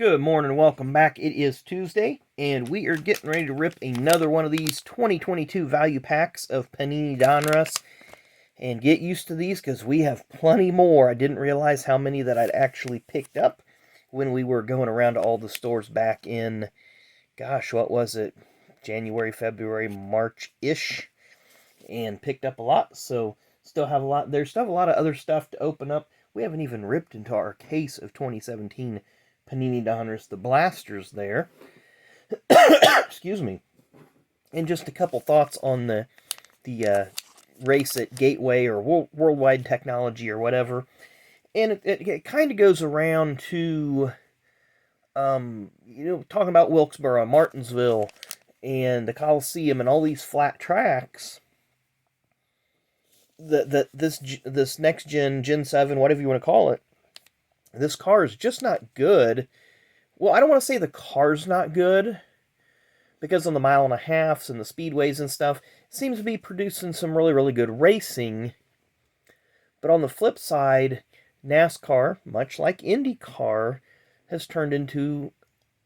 Good morning, welcome back. It is Tuesday, and we are getting ready to rip another one of these 2022 value packs of Panini Donruss. And get used to these because we have plenty more. I didn't realize how many that I'd actually picked up when we were going around to all the stores back in, gosh, what was it? January, February, March-ish. And picked up a lot, so still have a lot. There's still a lot of other stuff to open up. We haven't even ripped into our case of 2017 Panini Donruss, the blasters there. Excuse me. And just a couple thoughts on the race at Gateway or Worldwide Technology or whatever. And it kind of goes around to, talking about Wilkesboro, Martinsville, and the Coliseum and all these flat tracks. This next Gen 7, whatever you want to call it, this car is just not good. Well, I don't want to say the car's not good, because on the mile and a halfs and the speedways and stuff, it seems to be producing some really, really good racing. But on the flip side, NASCAR, much like IndyCar, has turned into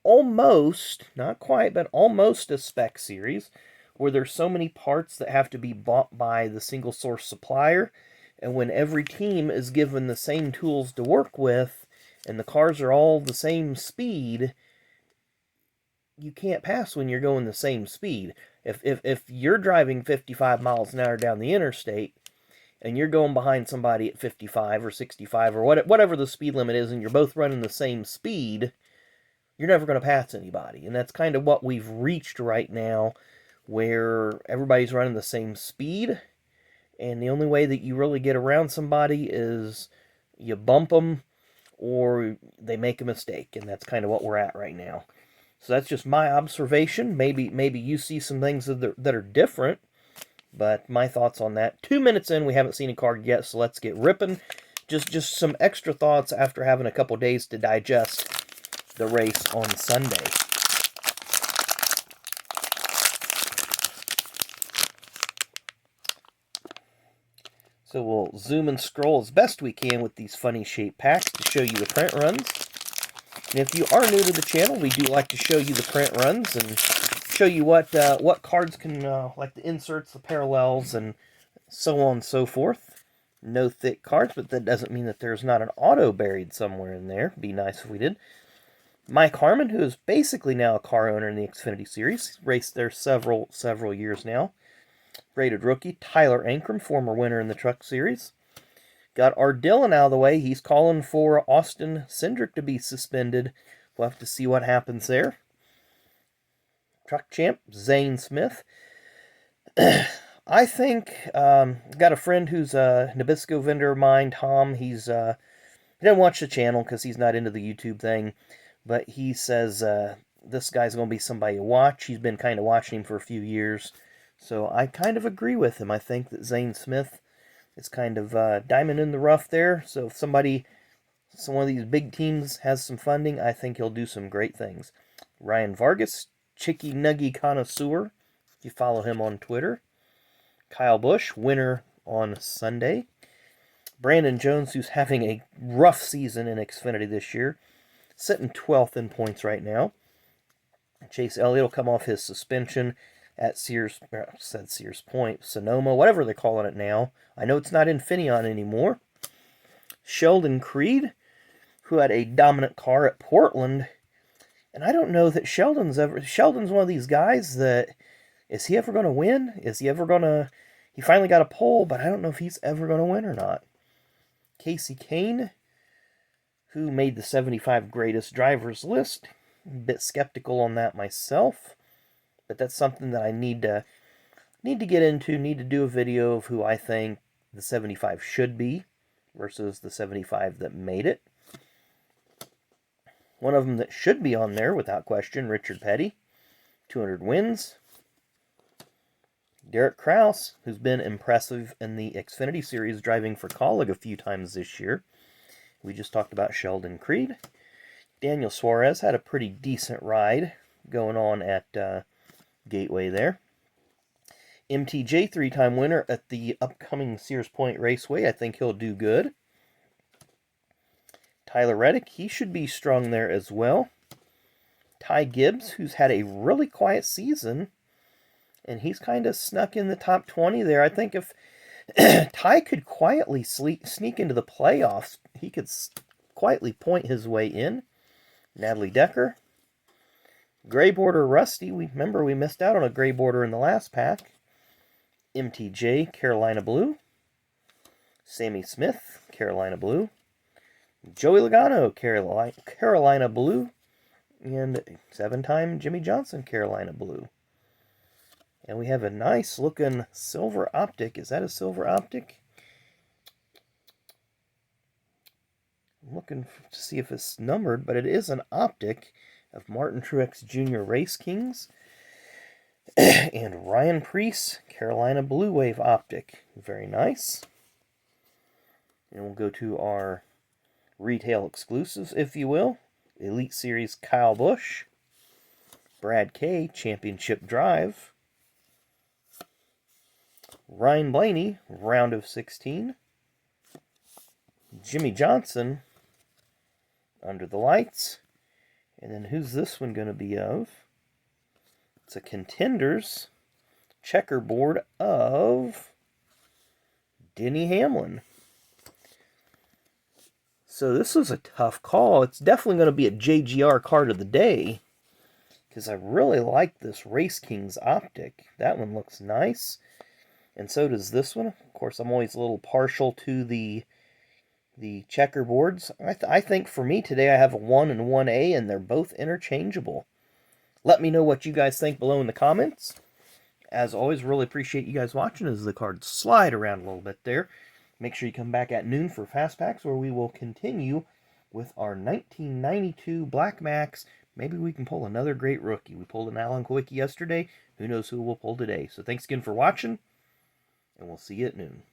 almost, not quite, but almost a spec series, where there's so many parts that have to be bought by the single source supplier. And when every team is given the same tools to work with, and the cars are all the same speed, you can't pass when you're going the same speed. If you're driving 55 miles an hour down the interstate, and you're going behind somebody at 55 or 65 or whatever the speed limit is, and you're both running the same speed, you're never going to pass anybody. And that's kind of what we've reached right now, where everybody's running the same speed. And the only way that you really get around somebody is you bump them or they make a mistake. And that's kind of what we're at right now. So that's just my observation. Maybe you see some things that are different. But my thoughts on that. 2 minutes in, we haven't seen a card yet, so let's get ripping. Just some extra thoughts after having a couple days to digest the race on Sunday. So we'll zoom and scroll as best we can with these funny shaped packs to show you the print runs. And if you are new to the channel, we do like to show you the print runs and show you what cards can, like the inserts, the parallels, and so on and so forth. No thick cards, but that doesn't mean that there's not an auto buried somewhere in there. Be nice if we did. Mike Harmon, who is basically now a car owner in the Xfinity Series, raced there several years now. Rated rookie, Tyler Ankrum, former winner in the Truck Series. Got our Dillon out of the way. He's calling for Austin Cindric to be suspended. We'll have to see what happens there. Truck champ, Zane Smith. I think, got a friend who's a Nabisco vendor of mine, Tom. He doesn't watch the channel because he's not into the YouTube thing. But he says this guy's going to be somebody to watch. He's been kind of watching him for a few years. So I kind of agree with him. I think that Zane Smith is kind of diamond in the rough there. So if one of these big teams has some funding, I think he'll do some great things. Ryan Vargas, Chicky Nuggy Connoisseur, if you follow him on Twitter. Kyle Busch, winner on Sunday. Brandon Jones, who's having a rough season in Xfinity this year, sitting 12th in points right now. Chase Elliott will come off his suspension at Sears Point, Sonoma, whatever they're calling it now. I know it's not Infineon anymore. Sheldon Creed, who had a dominant car at Portland. And I don't know that Sheldon's one of these guys that, is he ever going to win? He finally got a pole, but I don't know if he's ever going to win or not. Casey Kane, who made the 75 greatest drivers list. A bit skeptical on that myself. But that's something that I need to get into, need to do a video of who I think the 75 should be versus the 75 that made it. One of them that should be on there, without question, Richard Petty, 200 wins. Derek Kraus, who's been impressive in the Xfinity Series, driving for Colleague a few times this year. We just talked about Sheldon Creed. Daniel Suarez had a pretty decent ride going on at Gateway there. MTJ, three-time winner at the upcoming Sears Point Raceway. I think he'll do good. Tyler Reddick, he should be strong there as well. Ty Gibbs, who's had a really quiet season, and he's kind of snuck in the top 20 there. I think if Ty could quietly sneak into the playoffs, he could quietly point his way in. Natalie Decker. Gray border Rusty. Remember we missed out on a gray border in the last pack. MTJ, Carolina Blue. Sammy Smith, Carolina Blue. Joey Logano, Carolina Blue. And 7-time Jimmy Johnson, Carolina Blue. And we have a nice looking silver optic. Is that a silver optic? I'm looking to see if it's numbered, but it is an optic of Martin Truex Jr. Race Kings. And Ryan Preece, Carolina Blue Wave optic. Very nice. And we'll go to our retail exclusives, if you will. Elite Series Kyle Busch. Brad K, Championship Drive. Ryan Blaney, round of 16. Jimmy Johnson, Under the Lights. And then who's this one going to be of? It's a Contenders checkerboard of Denny Hamlin. So this was a tough call. It's definitely going to be a JGR card of the day, because I really like this Race Kings optic. That one looks nice. And so does this one. Of course, I'm always a little partial to the checkerboards. I think for me today I have a 1 and 1A, and they're both interchangeable. Let me know what you guys think below in the comments. As always, really appreciate you guys watching as the cards slide around a little bit there. Make sure you come back at noon for Fast Packs, where we will continue with our 1992 Black Max. Maybe we can pull another great rookie. We pulled an Alan Kowicki yesterday. Who knows who we'll pull today. So thanks again for watching, and we'll see you at noon.